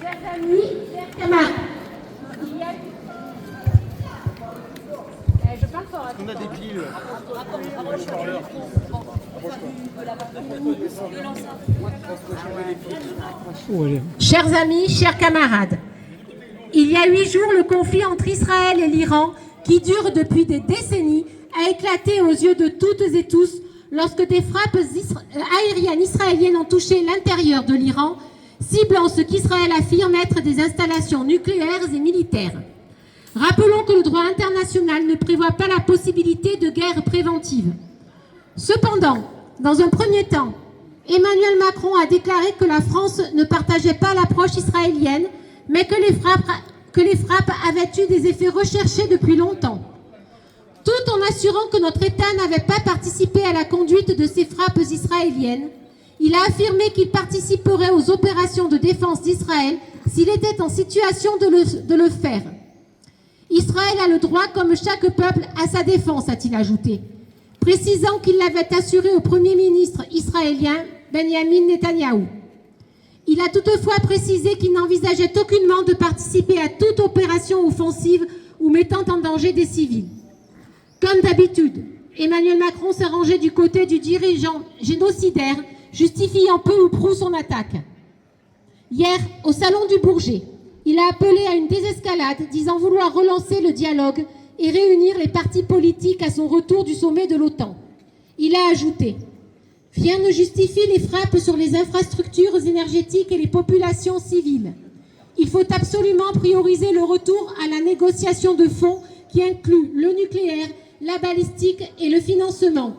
Chers amis, chers camarades, je parle fort. On a des piles. Chers amis, chers camarades, il y a 8 jours, le conflit entre Israël et l'Iran, qui dure depuis des décennies, a éclaté aux yeux de toutes et tous lorsque des frappes aériennes israéliennes ont touché l'intérieur de l'Iran, ciblant ce qu'Israël affirme être des installations nucléaires et militaires. Rappelons que le droit international ne prévoit pas la possibilité de guerre préventive. Cependant, dans un premier temps, Emmanuel Macron a déclaré que la France ne partageait pas l'approche israélienne, mais que les frappes avaient eu des effets recherchés depuis longtemps. Tout en assurant que notre État n'avait pas participé à la conduite de ces frappes israéliennes, il a affirmé qu'il participerait aux opérations de défense d'Israël s'il était en situation de le faire. Israël a le droit, comme chaque peuple, à sa défense, a-t-il ajouté, précisant qu'il l'avait assuré au Premier ministre israélien Benjamin Netanyahou. Il a toutefois précisé qu'il n'envisageait aucunement de participer à toute opération offensive ou mettant en danger des civils. Comme d'habitude, Emmanuel Macron s'est rangé du côté du dirigeant génocidaire, justifiant peu ou prou son attaque. Hier, au Salon du Bourget, il a appelé à une désescalade, disant vouloir relancer le dialogue et réunir les partis politiques à son retour du sommet de l'OTAN. Il a ajouté « Rien ne justifie les frappes sur les infrastructures énergétiques et les populations civiles. Il faut absolument prioriser le retour à la négociation de fond qui inclut le nucléaire, la balistique et le financement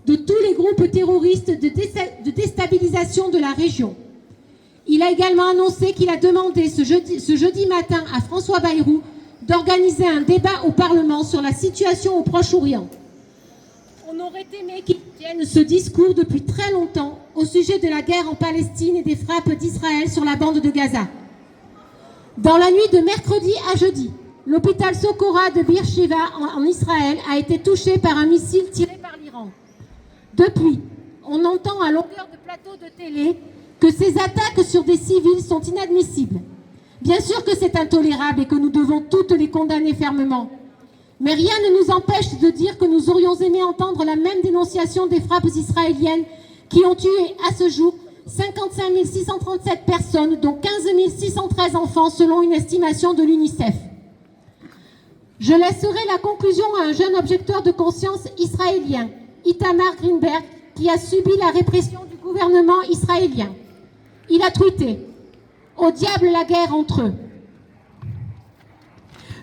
de tous les groupes terroristes de déstabilisation de la région. » Il a également annoncé qu'il a demandé ce jeudi matin à François Bayrou d'organiser un débat au Parlement sur la situation au Proche-Orient. On aurait aimé qu'il tienne ce discours depuis très longtemps au sujet de la guerre en Palestine et des frappes d'Israël sur la bande de Gaza. Dans la nuit de mercredi à jeudi, l'hôpital Socorah de Beersheva en Israël a été touché par un missile tiré par l'Iran. Depuis, on entend à longueur de plateaux de télé que ces attaques sur des civils sont inadmissibles. Bien sûr que c'est intolérable et que nous devons toutes les condamner fermement. Mais rien ne nous empêche de dire que nous aurions aimé entendre la même dénonciation des frappes israéliennes qui ont tué à ce jour 55 637 personnes, dont 15 613 enfants selon une estimation de l'UNICEF. Je laisserai la conclusion à un jeune objecteur de conscience israélien, Itamar Greenberg, qui a subi la répression du gouvernement israélien. Il a tweeté « Au diable la guerre entre eux ».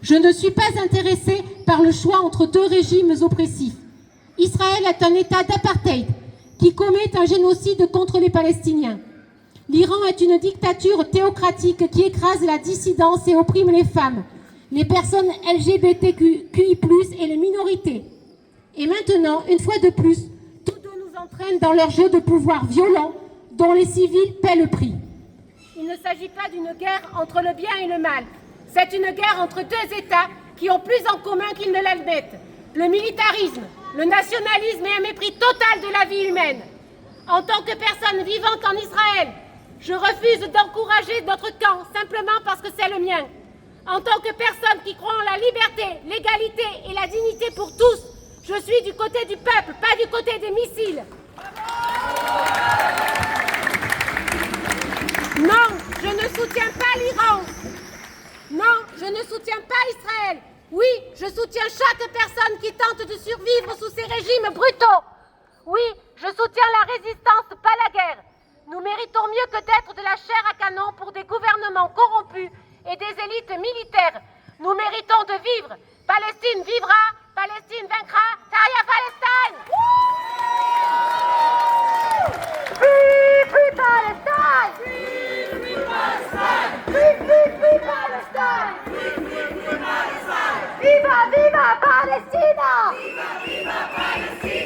Je ne suis pas intéressé par le choix entre deux régimes oppressifs. Israël est un État d'apartheid qui commet un génocide contre les Palestiniens. L'Iran est une dictature théocratique qui écrase la dissidence et opprime les femmes, les personnes LGBTQI+, et les minorités. Et maintenant, une fois de plus, tous deux nous entraînent dans leur jeu de pouvoir violent dont les civils paient le prix. Il ne s'agit pas d'une guerre entre le bien et le mal. C'est une guerre entre deux États qui ont plus en commun qu'ils ne l'admettent. Le militarisme, le nationalisme et un mépris total de la vie humaine. En tant que personne vivante en Israël, je refuse d'encourager notre camp simplement parce que c'est le mien. En tant que personne qui croit en la liberté, l'égalité et la dignité pour tous, je suis du côté du peuple, pas du côté des missiles. Non, je ne soutiens pas l'Iran. Non, je ne soutiens pas Israël. Oui, je soutiens chaque personne qui tente de survivre sous ces régimes brutaux. Oui, je soutiens la résistance, pas la guerre. Nous méritons mieux que d'être de la chair à canon pour des gouvernements corrompus et des élites militaires. Nous méritons de vivre. Palestine vivra, Palestine vaincra. Tahia Palestine! Free, free Palestine! Free, free Palestine! Free, free, free Palestine! Free, free, free Palestine! Viva, viva Palestina! Viva, viva Palestina!